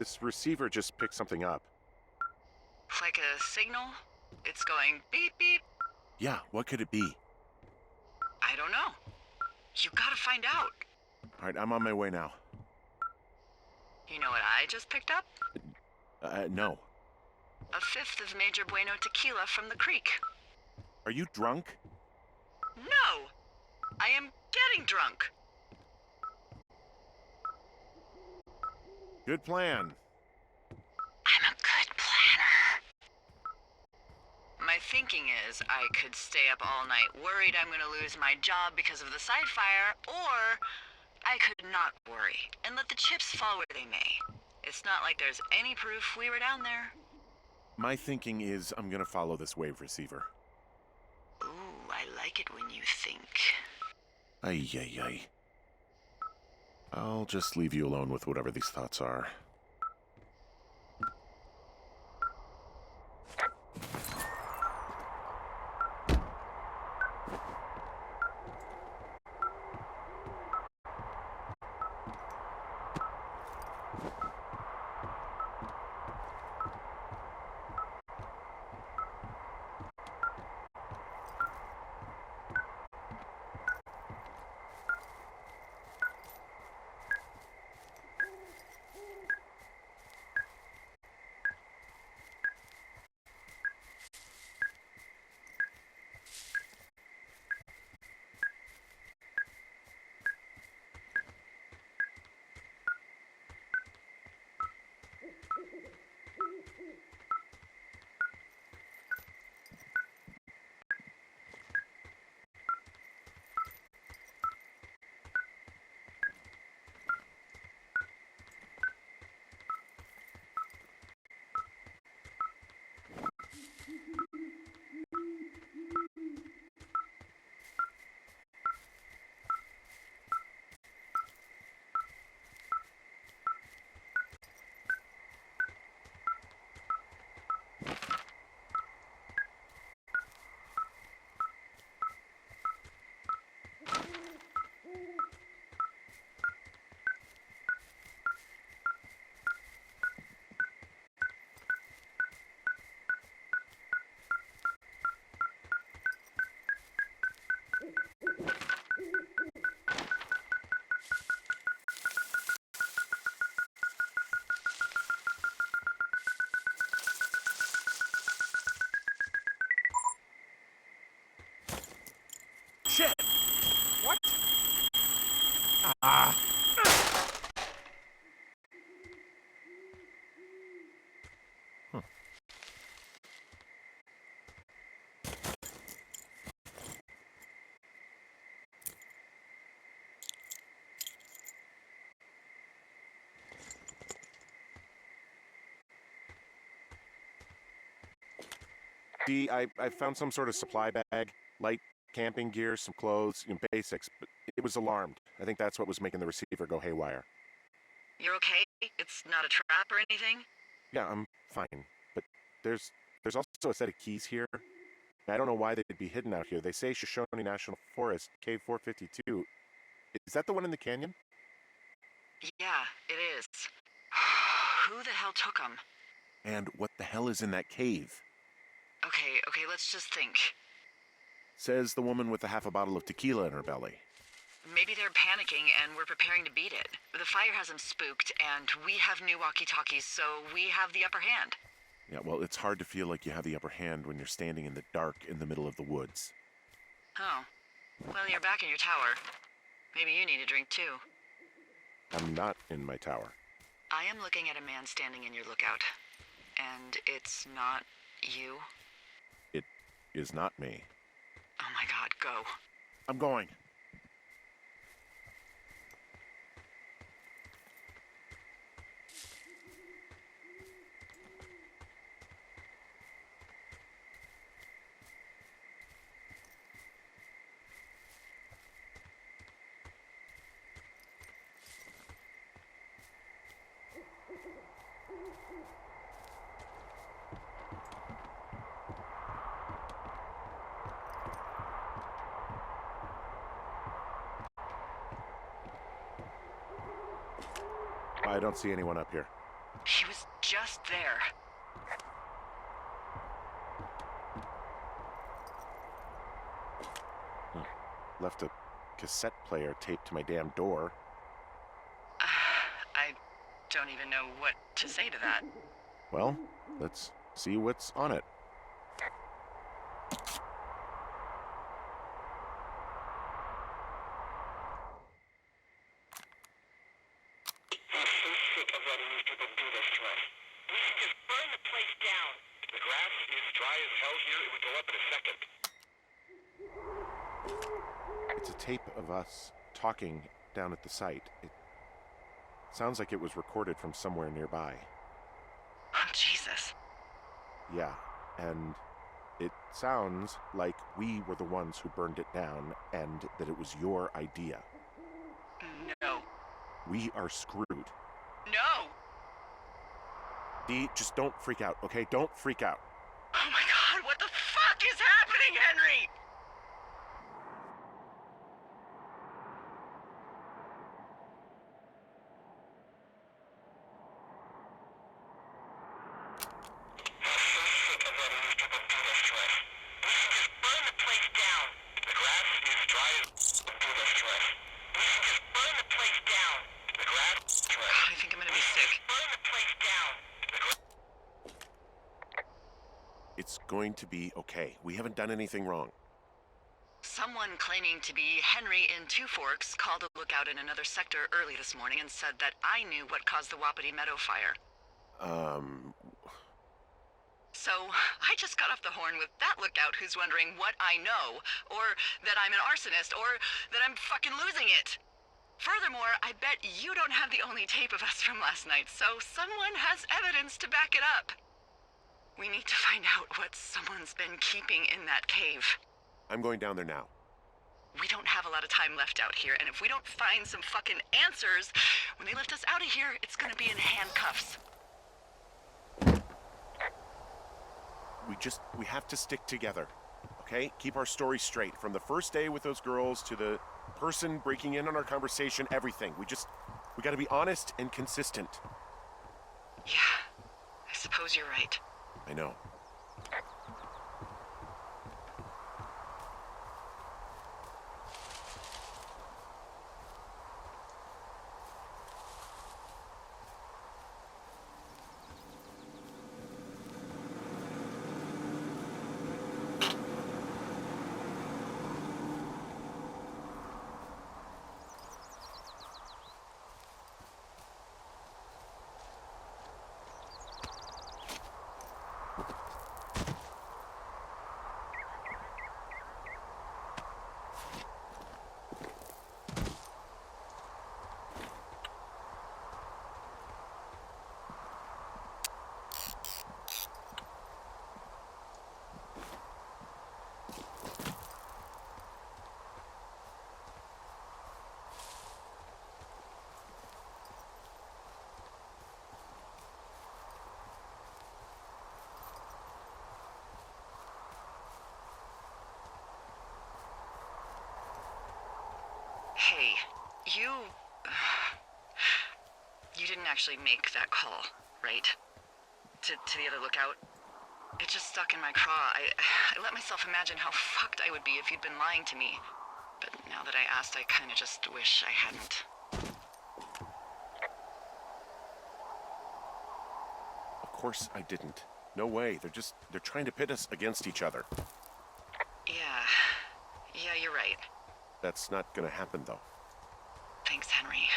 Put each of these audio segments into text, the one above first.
This receiver just picked something up. Like a signal? It's going beep beep. Yeah, what could it be? I don't know. You gotta find out. All right, I'm on my way now. You know what I just picked up? No. A fifth of Major Bueno tequila from the creek. Are you drunk? No! I am getting drunk. Good plan. I'm a good planner. My thinking is I could stay up all night worried I'm gonna lose my job because of the side fire, or I could not worry and let the chips fall where they may. It's not like there's any proof we were down there. My thinking is I'm gonna follow this wave receiver. Ooh, I like it when you think. Ay, ay, ay. I'll just leave you alone with whatever these thoughts are. Shit! What? Ah! Huh. See, I found some sort of supply bag, light camping gear, some clothes, basics, but it was alarmed. I think that's what was making the receiver go haywire. You're okay? It's not a trap or anything? Yeah, I'm fine, but there's also a set of keys here. I don't know why they'd be hidden out here. They say Shoshone National Forest, Cave 452. Is that the one in the canyon? Yeah, it is. Who the hell took them? And what the hell is in that cave? Okay, let's just think. Says the woman with a half a bottle of tequila in her belly. Maybe they're panicking and we're preparing to beat it. The fire has them spooked, and we have new walkie-talkies, so we have the upper hand. Yeah, well, it's hard to feel like you have the upper hand when you're standing in the dark in the middle of the woods. Oh. Well, you're back in your tower. Maybe you need a drink, too. I'm not in my tower. I am looking at a man standing in your lookout. And it's not you? It is not me. Oh my god, go. I'm going. I don't see anyone up here. He was just there. Left a cassette player taped to my damn door. I don't even know what to say to that. Well, let's see what's on it. It's a tape of us talking down at the site. It sounds like it was recorded from somewhere nearby. Oh, Jesus. Yeah, and it sounds like we were the ones who burned it down and that it was your idea. No. We are screwed. No! Dee, just don't freak out, okay? Don't freak out. Oh my God, what the fuck is happening, Henry? I think I'm gonna be sick. It's going to be okay. We haven't done anything wrong. Someone claiming to be Henry in Two Forks called a lookout in another sector early this morning and said that I knew what caused the Wapiti Meadow fire. So, I just got off the horn with that lookout who's wondering what I know, or that I'm an arsonist, or that I'm fucking losing it. Furthermore, I bet you don't have the only tape of us from last night, so someone has evidence to back it up. We need to find out what someone's been keeping in that cave. I'm going down there now. We don't have a lot of time left out here, and if we don't find some fucking answers, when they lift us out of here, it's gonna be in handcuffs. We have to stick together, okay? Keep our story straight. From the first day with those girls to the person breaking in on our conversation, everything. We gotta be honest and consistent. Yeah, I suppose you're right. I know. Hey, you didn't actually make that call, right? To the other lookout? It just stuck in my craw. I let myself imagine how fucked I would be if you'd been lying to me. But now that I asked, I kinda just wish I hadn't. Of course I didn't. No way. They're trying to pit us against each other. Yeah, you're right. That's not gonna happen, though. Thanks, Henry.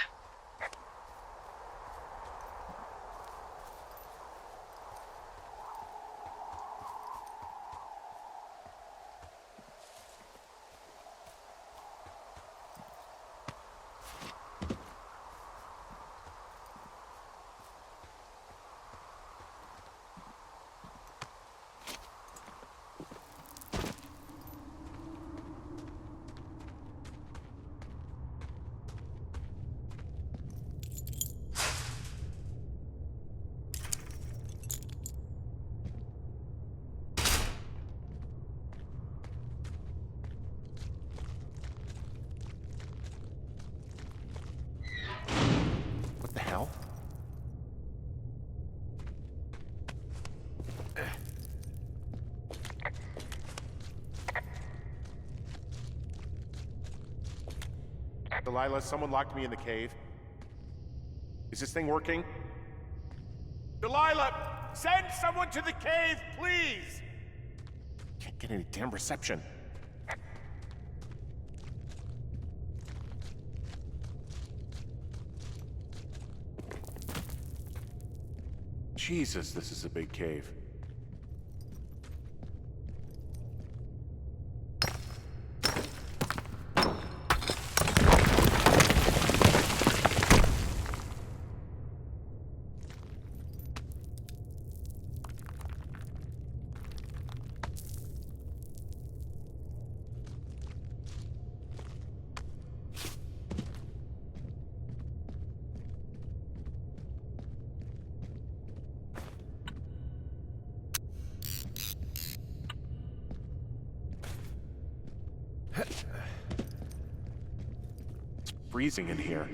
Delilah, someone locked me in the cave. Is this thing working? Delilah! Send someone to the cave, please! Can't get any damn reception. Jesus, this is a big cave. It's freezing in here.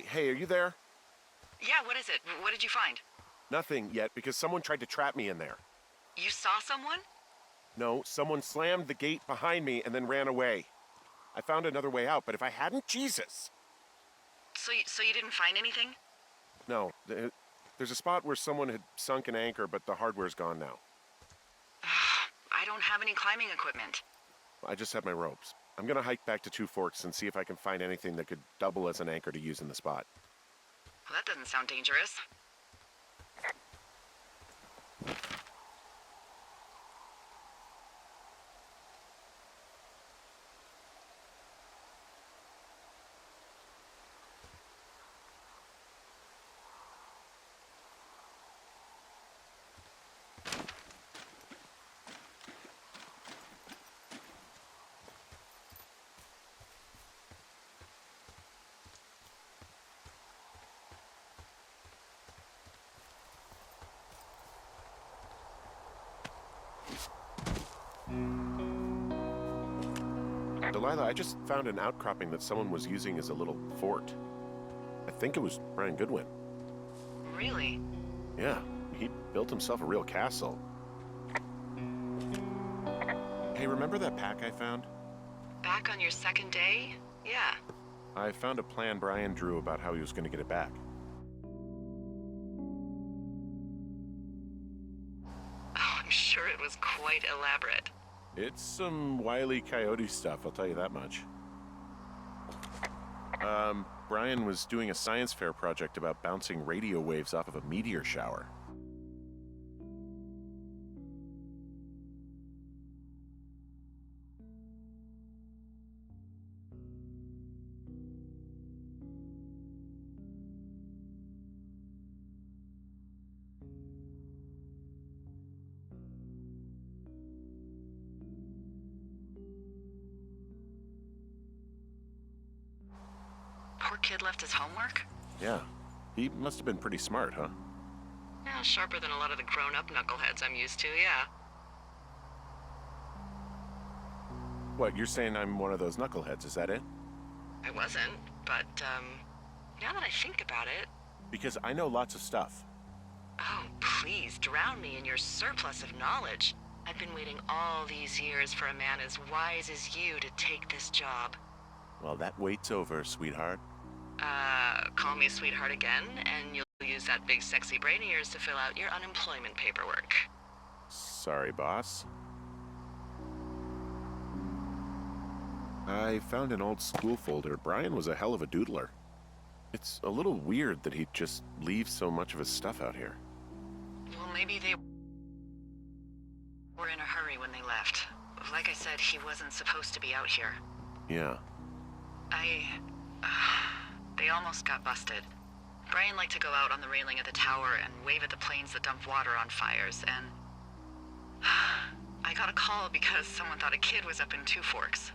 Hey, are you there? Yeah, what is it? What did you find? Nothing yet, because someone tried to trap me in there. You saw someone? No, someone slammed the gate behind me and then ran away. I found another way out, but if I hadn't, Jesus! So you didn't find anything? No, there's a spot where someone had sunk an anchor, but the hardware's gone now. I don't have any climbing equipment. I just have my ropes. I'm gonna hike back to Two Forks and see if I can find anything that could double as an anchor to use in the spot. Well, that doesn't sound dangerous. Delilah, I just found an outcropping that someone was using as a little fort. I think it was Brian Goodwin. Really? Yeah, he built himself a real castle. Hey, remember that pack I found? Back on your second day? Yeah. I found a plan Brian drew about how he was going to get it back. Oh, I'm sure it was quite elaborate. It's some Wile E. Coyote stuff, I'll tell you that much. Brian was doing a science fair project about bouncing radio waves off of a meteor shower. Poor kid left his homework? Yeah, he must have been pretty smart, huh? Yeah, sharper than a lot of the grown-up knuckleheads I'm used to, yeah. What, you're saying I'm one of those knuckleheads, is that it? I wasn't, but, now that I think about it... Because I know lots of stuff. Oh, please, drown me in your surplus of knowledge. I've been waiting all these years for a man as wise as you to take this job. Well, that wait's over, sweetheart. Call me sweetheart again, and you'll use that big sexy brain of yours to fill out your unemployment paperwork. Sorry, boss. I found an old school folder. Brian was a hell of a doodler. It's a little weird that he'd just leave so much of his stuff out here. Well, maybe they were in a hurry when they left. Like I said, he wasn't supposed to be out here. Yeah. They almost got busted. Brian liked to go out on the railing of the tower and wave at the planes that dump water on fires, and I got a call because someone thought a kid was up in Two Forks.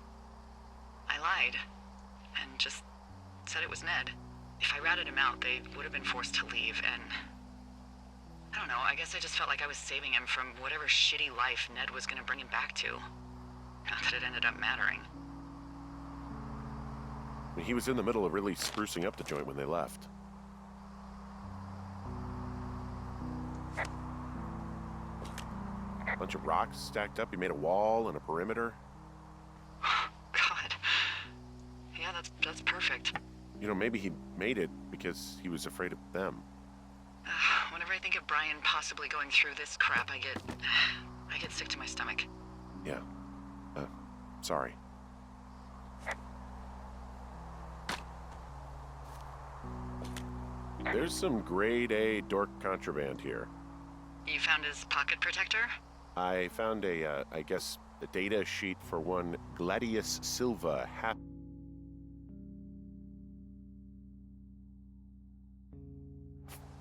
I lied, and just said it was Ned. If I ratted him out, they would have been forced to leave, and I don't know, I guess I just felt like I was saving him from whatever shitty life Ned was gonna bring him back to. Not that it ended up mattering. He was in the middle of really sprucing up the joint when they left. A bunch of rocks stacked up. He made a wall and a perimeter. God. Yeah, that's perfect. You know, maybe he made it because he was afraid of them. Whenever I think of Brian possibly going through this crap, I get sick to my stomach. Yeah. Sorry. There's some grade A dork contraband here. You found his pocket protector? I found a data sheet for one Gladius Silva,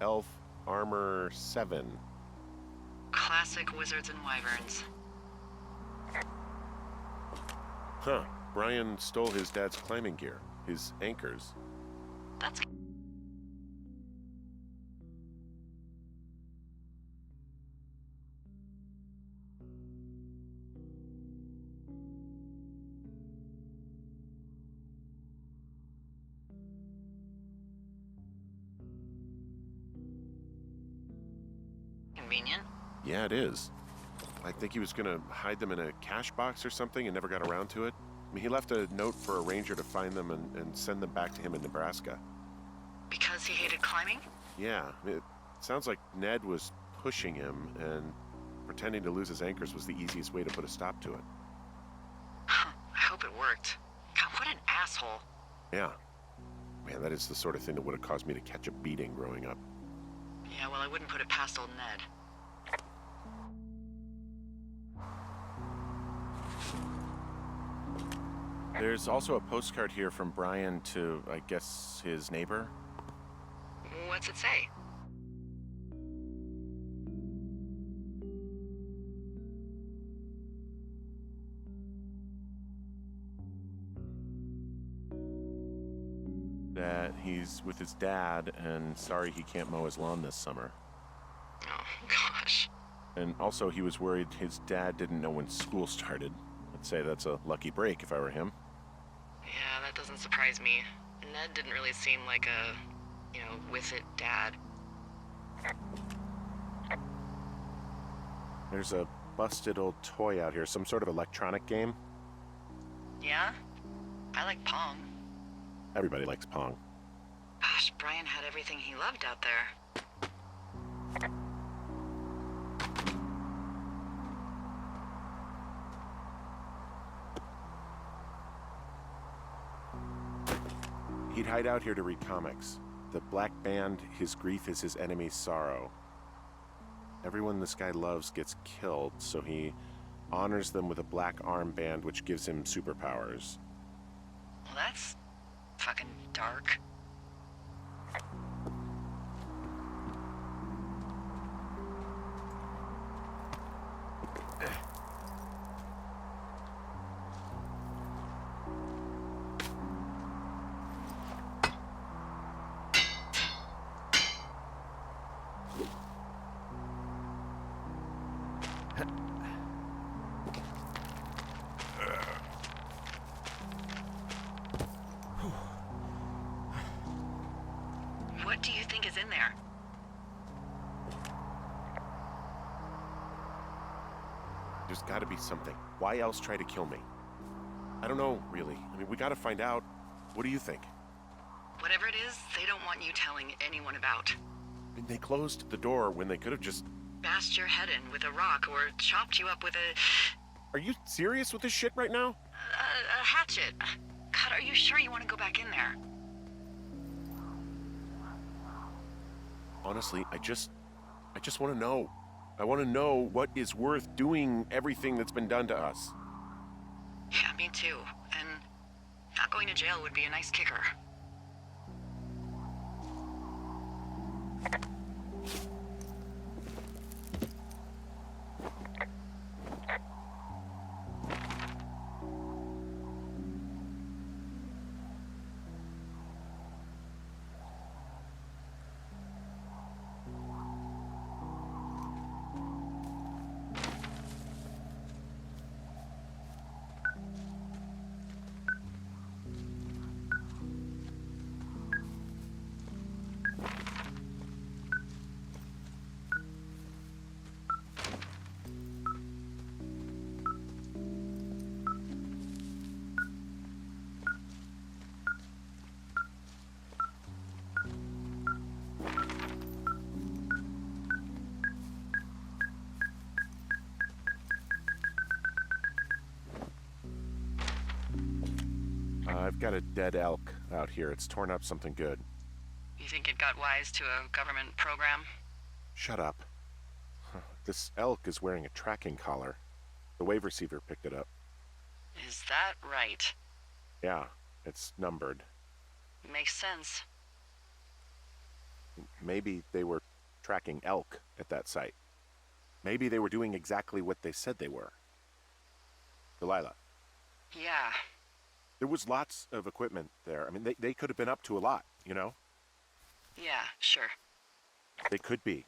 Elf Armor 7. Classic wizards and wyverns. Huh. Brian stole his dad's climbing gear, his anchors. That's... convenient. Yeah, it is. I think he was gonna hide them in a cash box or something and never got around to it. I mean, he left a note for a ranger to find them and send them back to him in Nebraska. Because he hated climbing? Yeah, it sounds like Ned was pushing him, and pretending to lose his anchors was the easiest way to put a stop to it. I hope it worked. God, what an asshole. Yeah. Man, that is the sort of thing that would have caused me to catch a beating growing up. Yeah, well, I wouldn't put it past old Ned. There's also a postcard here from Brian to, I guess, his neighbor. What's it say? That he's with his dad and sorry he can't mow his lawn this summer. Oh, gosh. And also he was worried his dad didn't know when school started. I'd say that's a lucky break if I were him. Yeah, that doesn't surprise me. Ned didn't really seem like a, with it dad. There's a busted old toy out here, some sort of electronic game. Yeah? I like Pong. Everybody likes Pong. Gosh, Brian had everything he loved out there. He'd hide out here to read comics. The Black Band, his grief is his enemy's sorrow. Everyone this guy loves gets killed, so he honors them with a black armband which gives him superpowers. Well, that's fucking dark. What do you think is in there? There's gotta be something. Why else try to kill me? I don't know, really. I mean, we gotta find out. What do you think? Whatever it is, they don't want you telling anyone about. I mean, they closed the door when they could have just... Bashed your head in with a rock or chopped you up with a... Are you serious with this shit right now? A hatchet. God, are you sure you want to go back in there? Honestly, I just want to know. I want to know what is worth doing everything that's been done to us. Yeah, me too. And not going to jail would be a nice kicker. I've got a dead elk out here. It's torn up something good. You think it got wise to a government program? Shut up. This elk is wearing a tracking collar. The wave receiver picked it up. Is that right? Yeah, it's numbered. Makes sense. Maybe they were tracking elk at that site. Maybe they were doing exactly what they said they were. Delilah, Yeah. there was lots of equipment there. I mean, they could have been up to a lot, you know? Yeah, sure. They could be.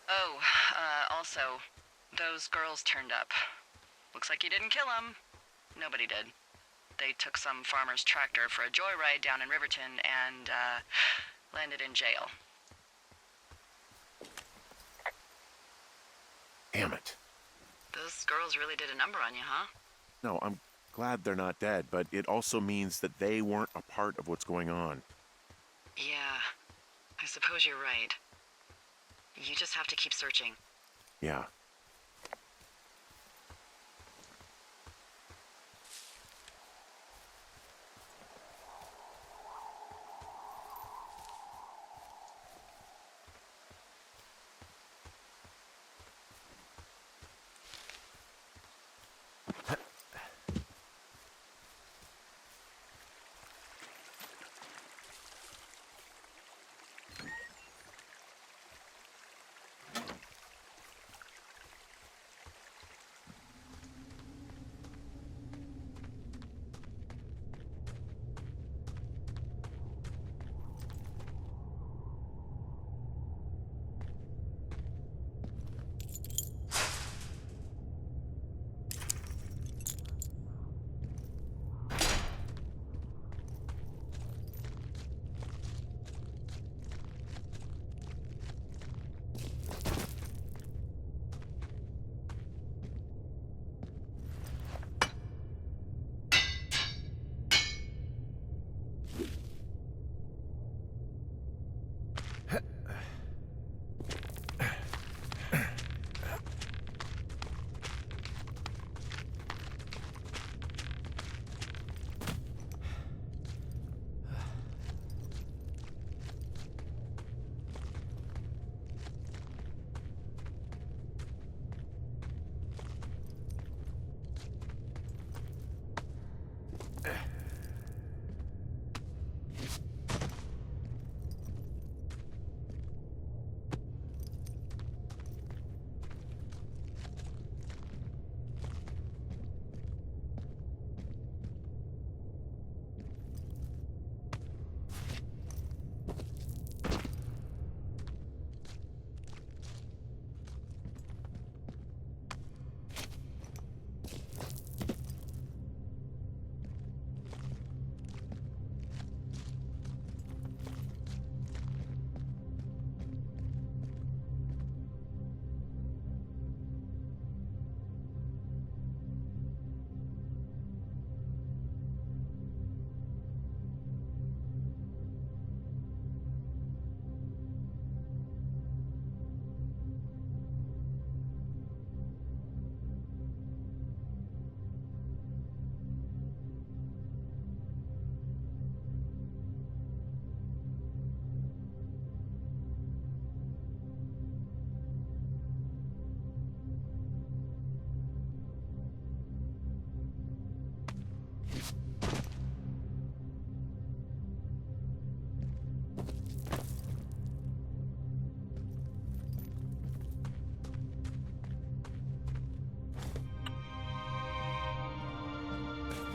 Oh, also, those girls turned up. Looks like you didn't kill them. Nobody did. They took some farmer's tractor for a joyride down in Riverton and, landed in jail. Damn it. Those girls really did a number on you, huh? No, I'm glad they're not dead, but it also means that they weren't a part of what's going on. Yeah, I suppose you're right. You just have to keep searching. Yeah.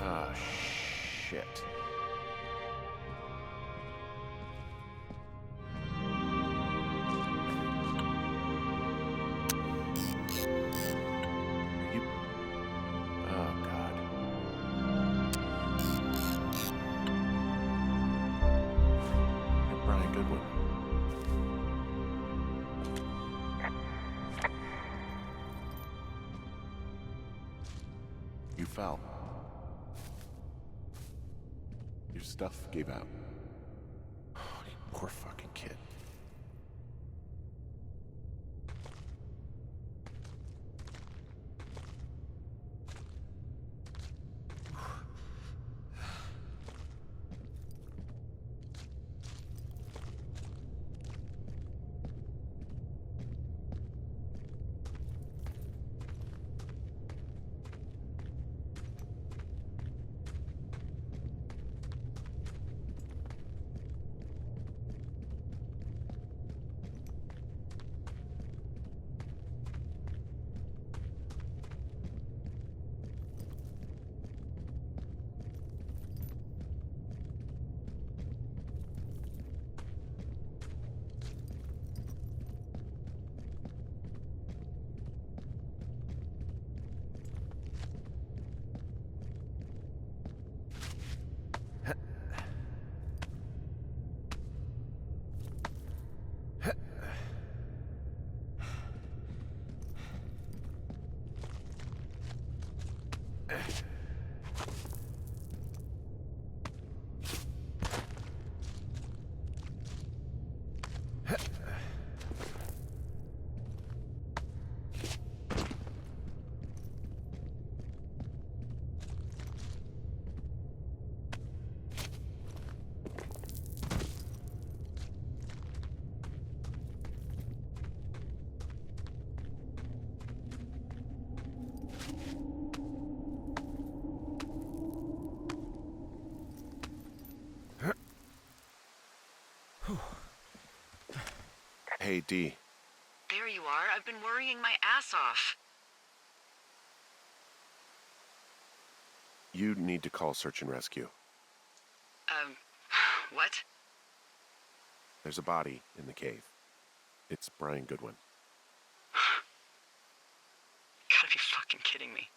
Ah, shit. Are you... Oh, God. You're Brian Goodwin. You fell. Your stuff gave out. Oh, you poor fucking kid. Hey, D. There you are. I've been worrying my ass off. You need to call search and rescue. What? There's a body in the cave. It's Brian Goodwin. Gotta be fucking kidding me.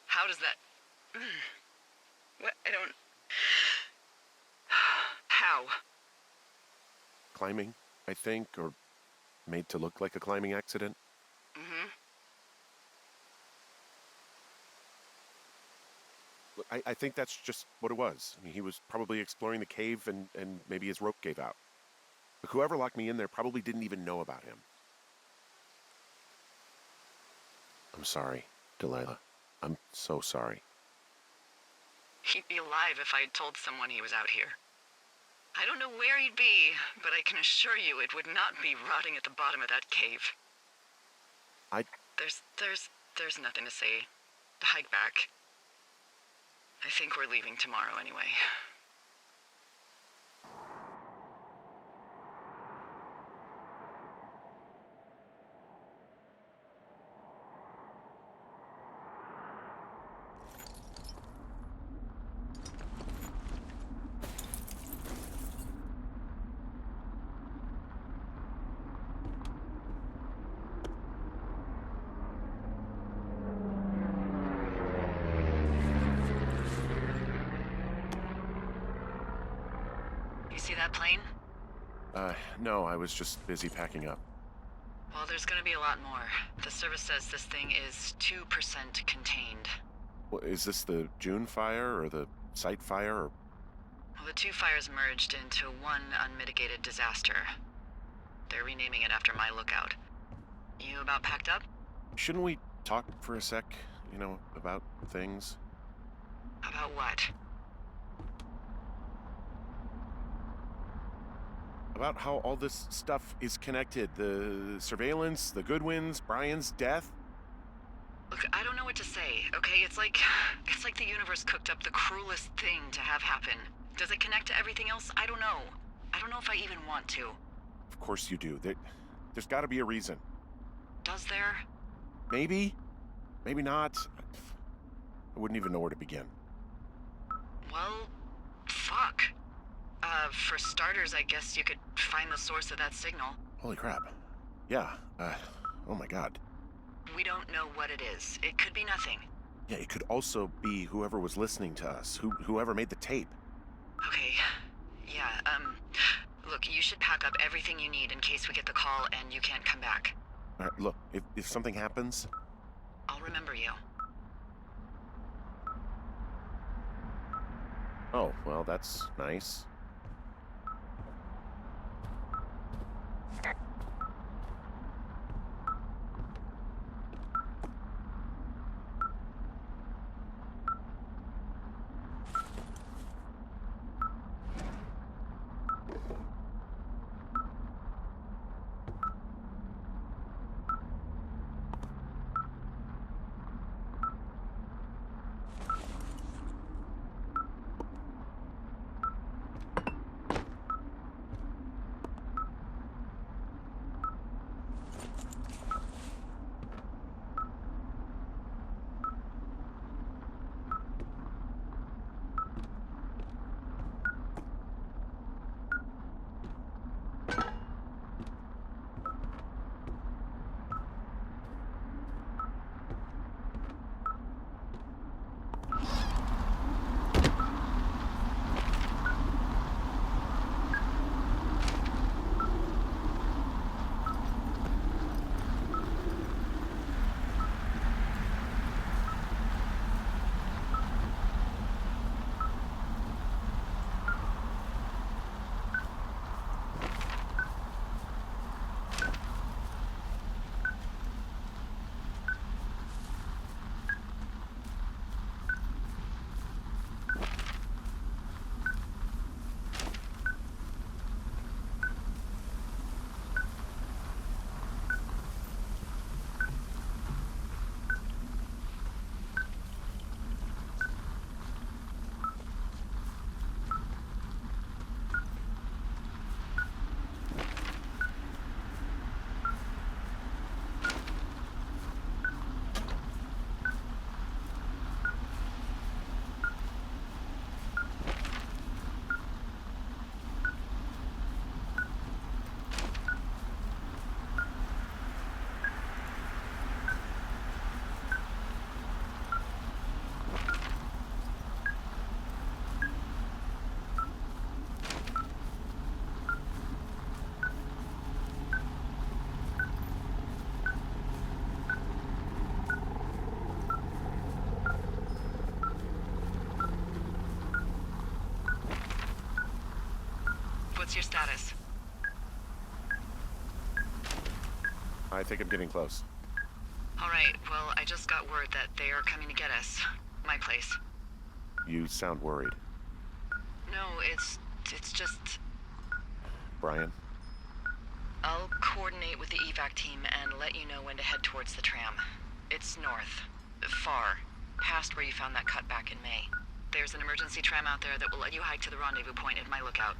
How does that... What? I don't... How? Climbing, I think, or made to look like a climbing accident. Mm-hmm. Look, I think that's just what it was. I mean, he was probably exploring the cave and maybe his rope gave out. But whoever locked me in there probably didn't even know about him. I'm sorry, Delilah. I'm so sorry. He'd be alive if I'd told someone he was out here. I don't know where he'd be, but I can assure you it would not be rotting at the bottom of that cave. There's nothing to say. Hike back. I think we're leaving tomorrow anyway. You see that plane? No, I was just busy packing up. Well, there's gonna be a lot more. The service says this thing is 2% contained. Well, is this the June fire or the site fire or... Well, the two fires merged into one unmitigated disaster. They're renaming it after my lookout. You about packed up? Shouldn't we talk for a sec, about things? About what? About how all this stuff is connected. The surveillance, the Goodwins, Brian's death. Look, I don't know what to say, okay? It's like the universe cooked up the cruelest thing to have happen. Does it connect to everything else? I don't know. I don't know if I even want to. Of course you do. There's got to be a reason. Does there? Maybe. Maybe not. I wouldn't even know where to begin. Well, fuck. For starters, I guess you could find the source of that signal. Holy crap. Yeah. Oh my god. We don't know what it is. It could be nothing. Yeah, it could also be whoever was listening to us, whoever made the tape. Okay. Yeah, look, you should pack up everything you need in case we get the call and you can't come back. All right, look, if something happens... I'll remember you. Oh, well, that's nice. What's your status? I think I'm getting close. Alright, well, I just got word that they are coming to get us. My place. You sound worried. No, it's just... Brian? I'll coordinate with the evac team and let you know when to head towards the tram. It's north. Far. Past where you found that cut back in May. There's an emergency tram out there that will let you hike to the rendezvous point at my lookout.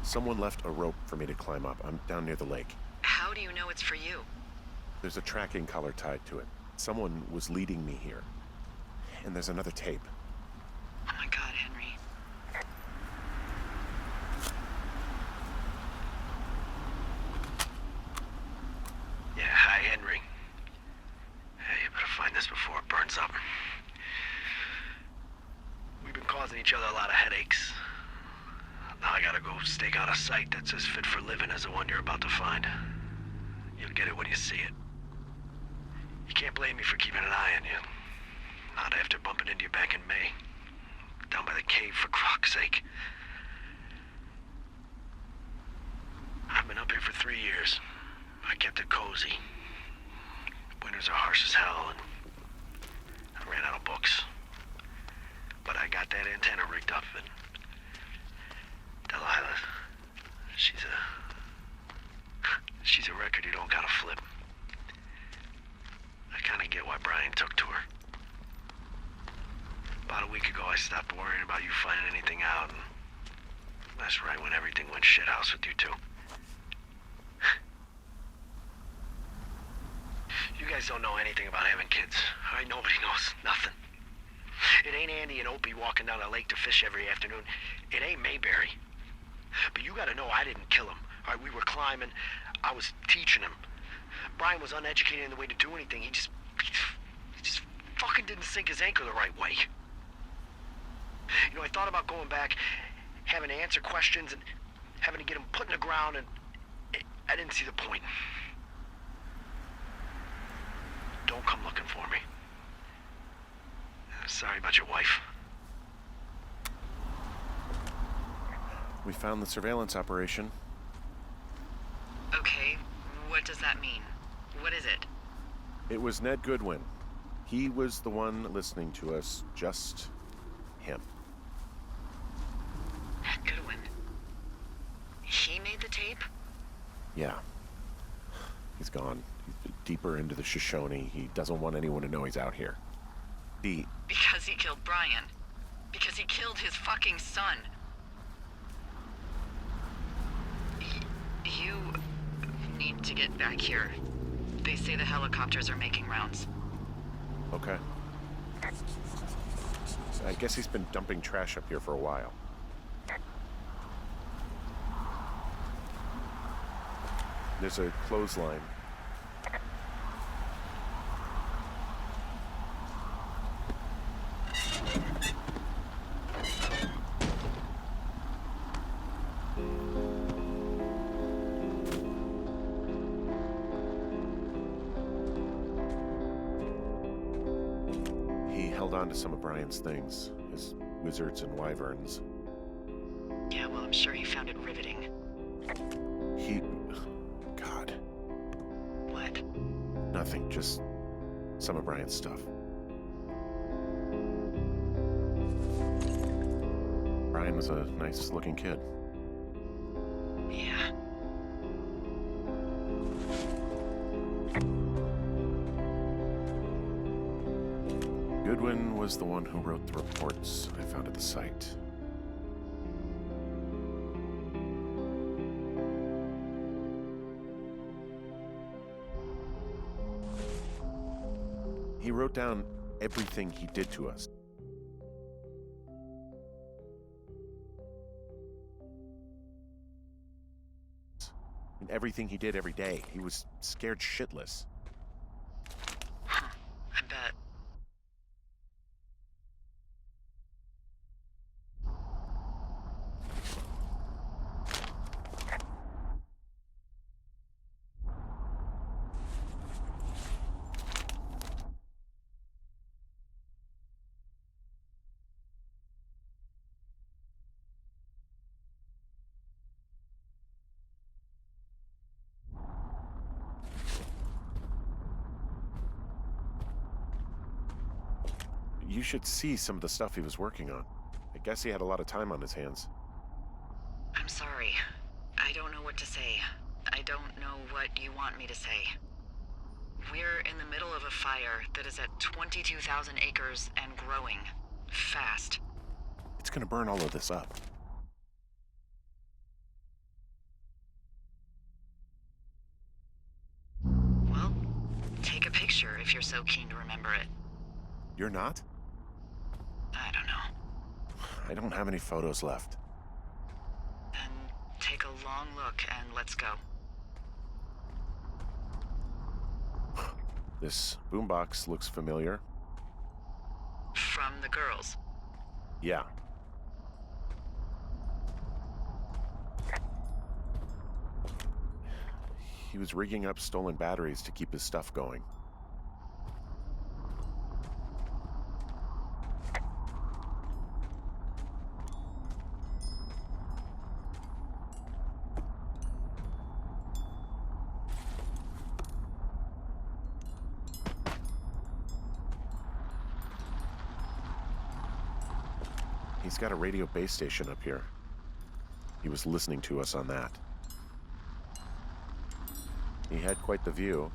Someone left a rope for me to climb up. I'm down near the lake. How do you know it's for you? There's a tracking collar tied to it. Someone was leading me here. And there's another tape. Oh my god, Henry. Yeah, hi, Henry. Hey, you better find this before it burns up. We've been causing each other a lot of headaches. Now I gotta go stake out a site that's as fit for living as the one you're about to find. You'll get it when you see it. You can't blame me for keeping an eye on you. Not after bumping into you back in May. Down by the cave, for Croc's sake. I've been up here for 3 years. I kept it cozy. Winters are harsh as hell, and I ran out of books. But I got that antenna rigged up, and Delilah, she's a record you don't gotta flip. I kinda get why Brian took to her. About a week ago, I stopped worrying about you finding anything out, and that's right when everything went shithouse with you two. You guys don't know anything about having kids. All right, nobody knows nothing. It ain't Andy and Opie walking down the lake to fish every afternoon. It ain't Mayberry. But you gotta know I didn't kill him. All right, we were climbing. I was teaching him. Brian was uneducated in the way to do anything. He just fucking didn't sink his anchor the right way. You know, I thought about going back, having to answer questions, and having to get him put in the ground, and I didn't see the point. Don't come looking for me. Sorry about your wife. We found the surveillance operation. Okay, what does that mean? What is it? It was Ned Goodwin. He was the one listening to us, just him. Goodwin. He made the tape? Yeah. He's gone. He's deeper into the Shoshone. He doesn't want anyone to know he's out here. Because he killed Brian. Because he killed his fucking son. You need to get back here. They say the helicopters are making rounds. Okay. I guess he's been dumping trash up here for a while. There's a clothesline. He held on to some of Brian's things, his wizards and wyverns. Yeah, well, I'm sure he found it riveting. just some of Brian's stuff. Brian was a nice-looking kid. Yeah. Goodwin was the one who wrote the reports I found at the site. He wrote down everything he did to us. And everything he did every day. He was scared shitless. Huh. I bet. You should see some of the stuff he was working on. I guess he had a lot of time on his hands. I'm sorry. I don't know what to say. I don't know what you want me to say. We're in the middle of a fire that is at 22,000 acres and growing. Fast. It's gonna burn all of this up. Well, take a picture if you're so keen to remember it. You're not? I don't know. I don't have any photos left. Then take a long look and let's go. This boombox looks familiar. From the girls. Yeah. He was rigging up stolen batteries to keep his stuff going. He's got a radio base station up here. He was listening to us on that. He had quite the view.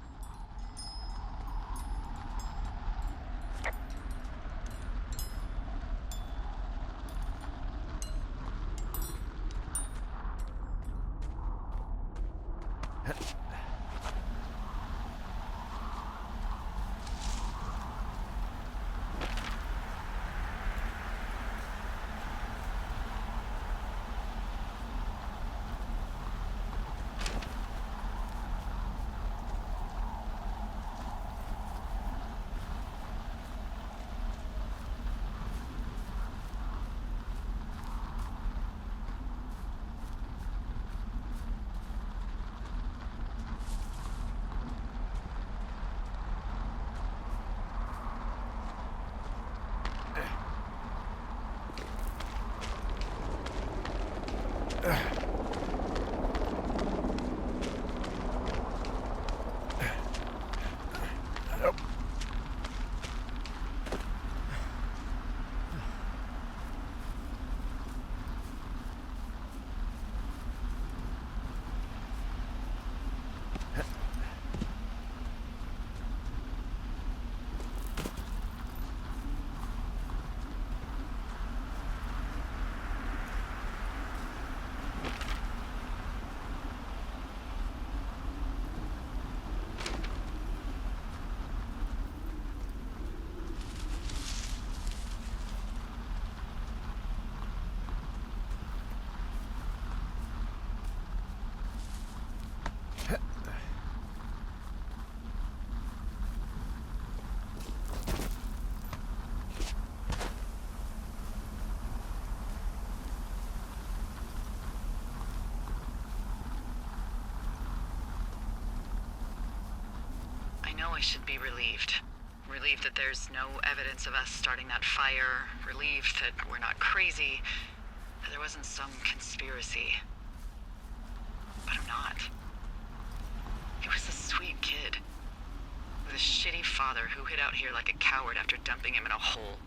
I should be relieved. Relieved that there's no evidence of us starting that fire. Relieved that we're not crazy. That there wasn't some conspiracy. But I'm not. He was a sweet kid. With a shitty father who hid out here like a coward after dumping him in a hole.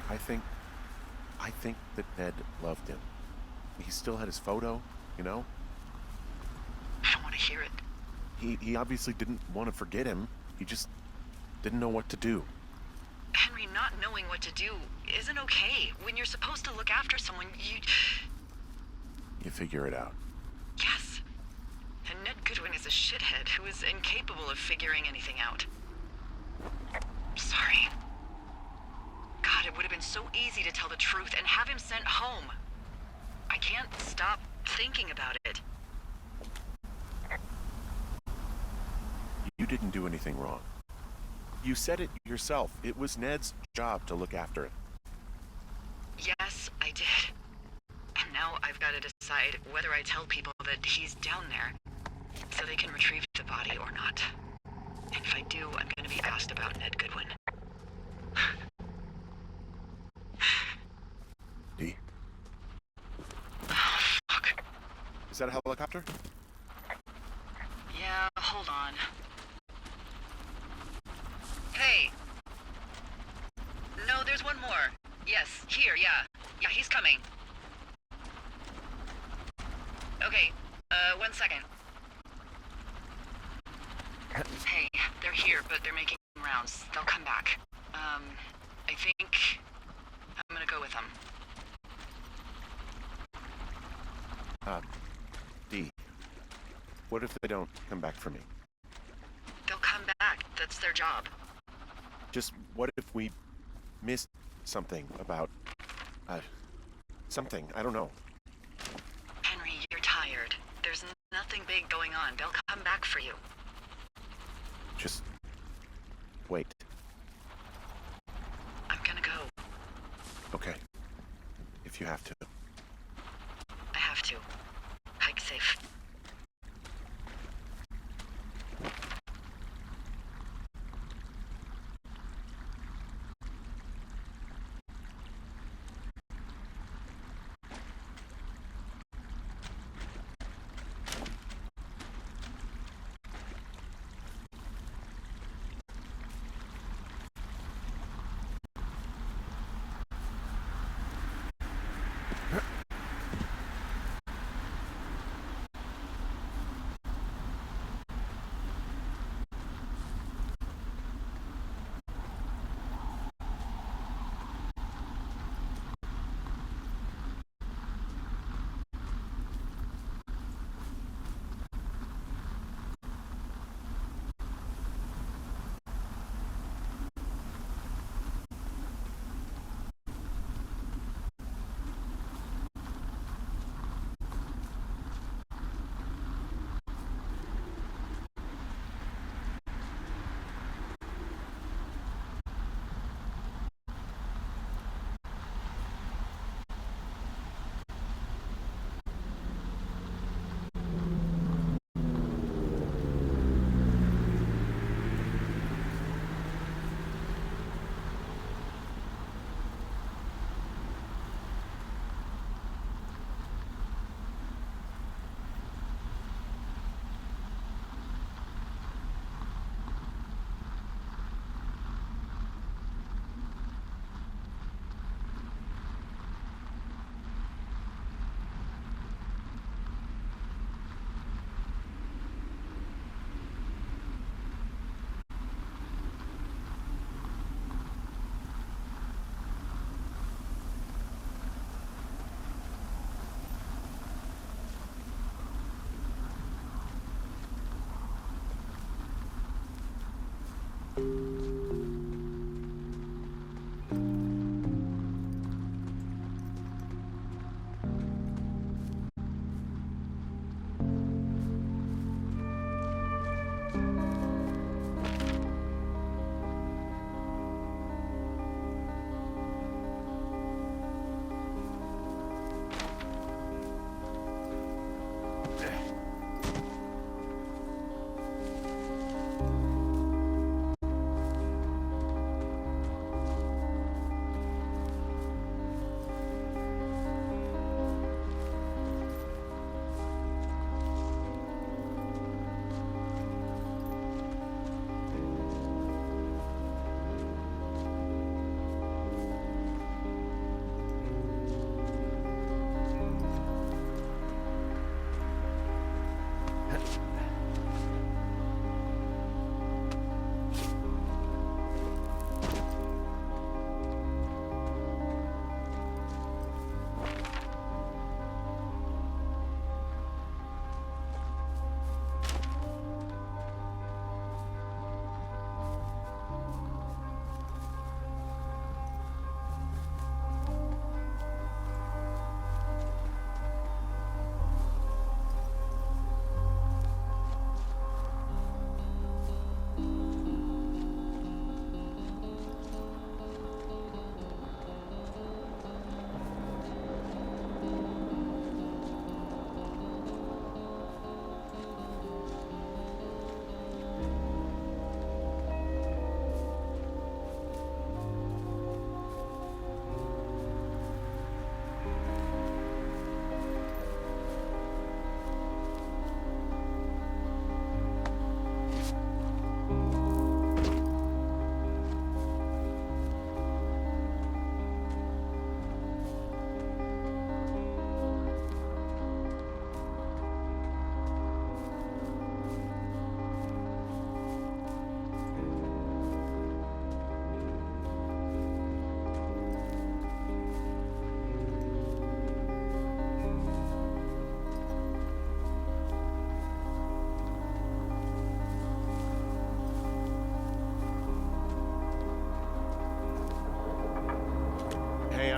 I think that Ned loved him. He still had his photo, you know? I don't want to hear it. He obviously didn't want to forget him. He just didn't know what to do. Henry, not knowing what to do isn't okay. When you're supposed to look after someone, You figure it out. Yes. And Ned Goodwin is a shithead who is incapable of figuring anything out. Sorry. God, it would have been so easy to tell the truth and have him sent home. I can't stop thinking about it. You didn't do anything wrong. You said it yourself. It was Ned's job to look after it. Yes, I did. And now I've got to decide whether I tell people that he's down there so they can retrieve the body or not. And if I do, I'm going to be asked about Ned Goodwin. D? Oh, fuck. Is that a helicopter? Yeah, hold on. Hey. No, there's one more. Yes, here, yeah. Yeah, he's coming. Okay, 1 second. Hey, they're here, but they're making rounds. They'll come back. I think I'm gonna go with them. D. What if they don't come back for me? They'll come back. That's their job. Just what if we missed something about, something, I don't know. Henry, you're tired. There's nothing big going on. They'll come back for you. Just wait. I'm gonna go. Okay. If you have to. I have to. Hike safe.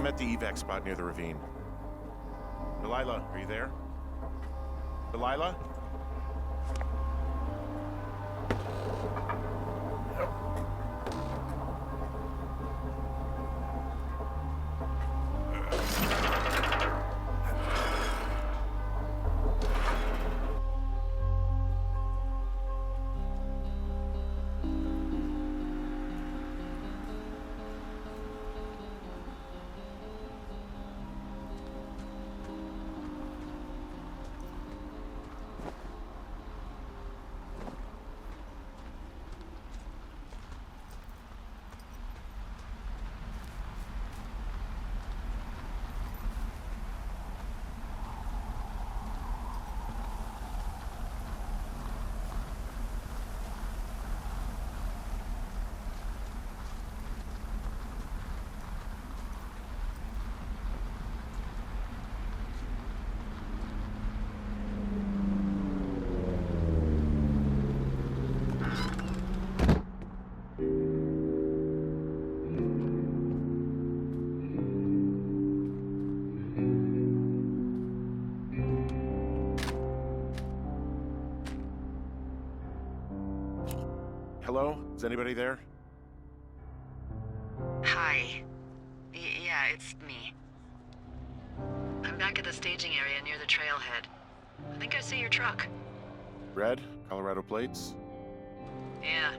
I'm at the evac spot near the ravine. Delilah, are you there? Delilah? Hello? Is anybody there? Hi. Yeah, it's me. I'm back at the staging area near the trailhead. I think I see your truck. Red? Colorado plates? Yeah.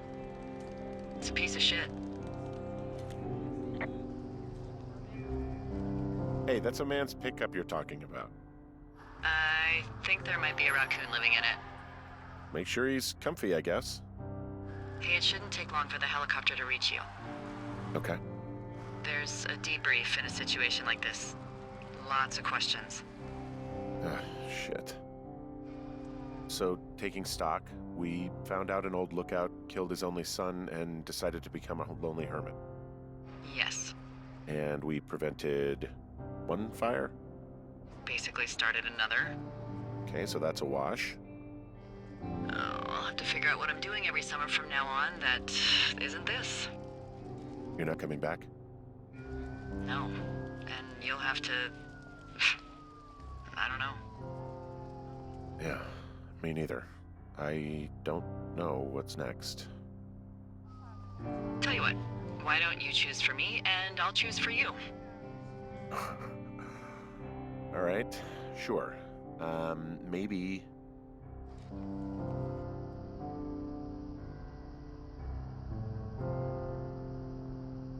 It's a piece of shit. Hey, that's a man's pickup you're talking about. I think there might be a raccoon living in it. Make sure he's comfy, I guess. Hey, it shouldn't take long for the helicopter to reach you. Okay. There's a debrief in a situation like this. Lots of questions. Ah, shit. So, taking stock, we found out an old lookout killed his only son and decided to become a lonely hermit. Yes. And we prevented one fire? Basically started another. Okay, so that's a wash. Oh, I'll have to figure out what I'm doing every summer from now on that isn't this. You're not coming back? No. And you'll have to... I don't know. Yeah, me neither. I don't know what's next. Tell you what, why don't you choose for me and I'll choose for you? All right, sure. Maybe...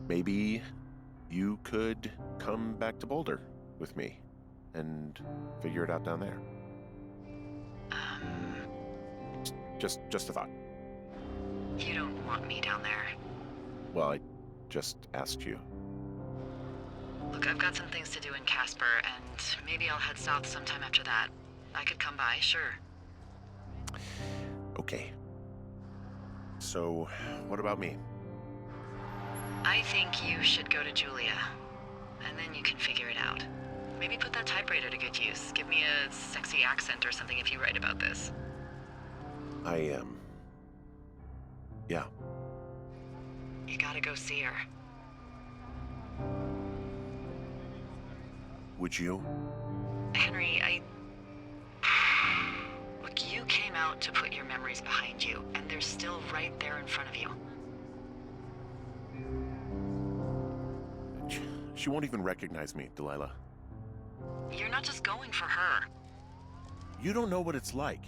Maybe you could come back to Boulder with me and figure it out down there. Just a thought. You don't want me down there. Well, I just asked you. Look, I've got some things to do in Casper, and maybe I'll head south sometime after that. I could come by, sure. Okay. So, what about me? I think you should go to Julia, and then you can figure it out. Maybe put that typewriter to good use. Give me a sexy accent or something if you write about this. I am. Yeah. You gotta go see her. Would you? Henry, Look, you came out to put your memories behind you, and they're still right there in front of you. She won't even recognize me, Delilah. You're not just going for her. You don't know what it's like.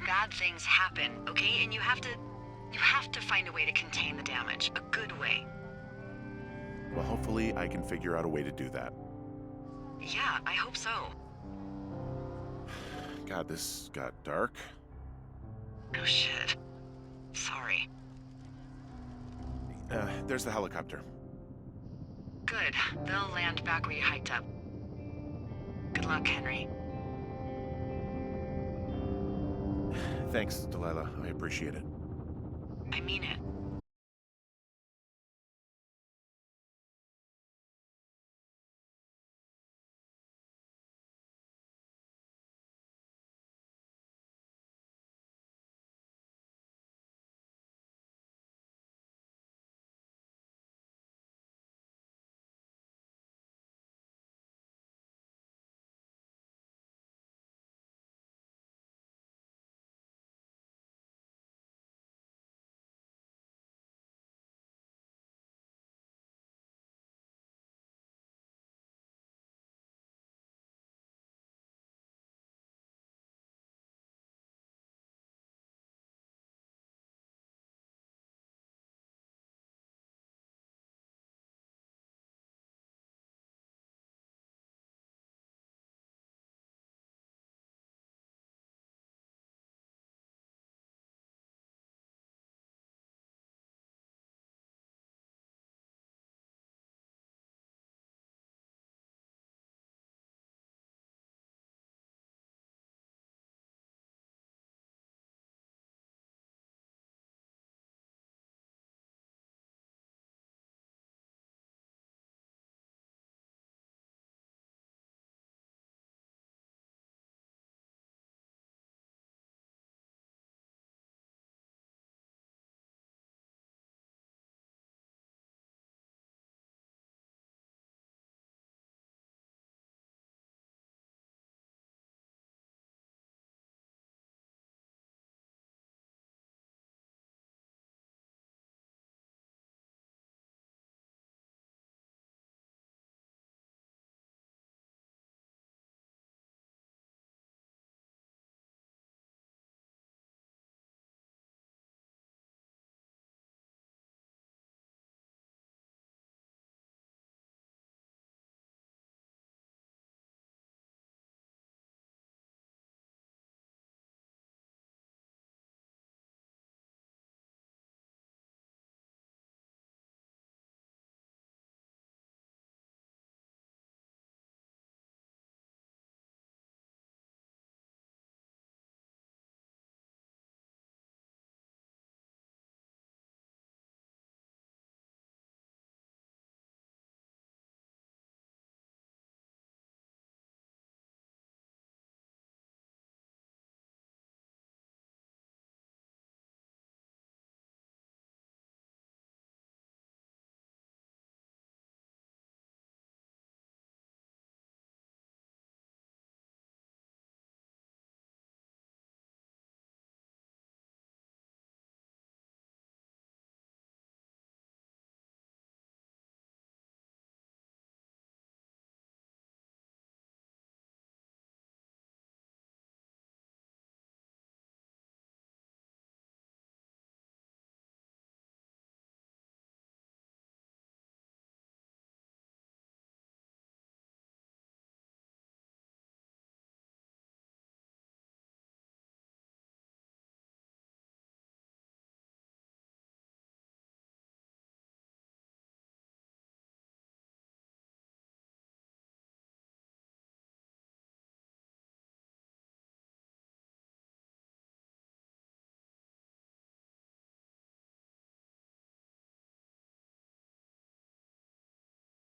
Bad things happen, okay? And you have to find a way to contain the damage. A good way. Well, hopefully I can figure out a way to do that. Yeah, I hope so. God, this got dark. Oh shit. Sorry. There's the helicopter. Good. They'll land back where you hiked up. Good luck, Henry. Thanks, Delilah. I appreciate it. I mean it.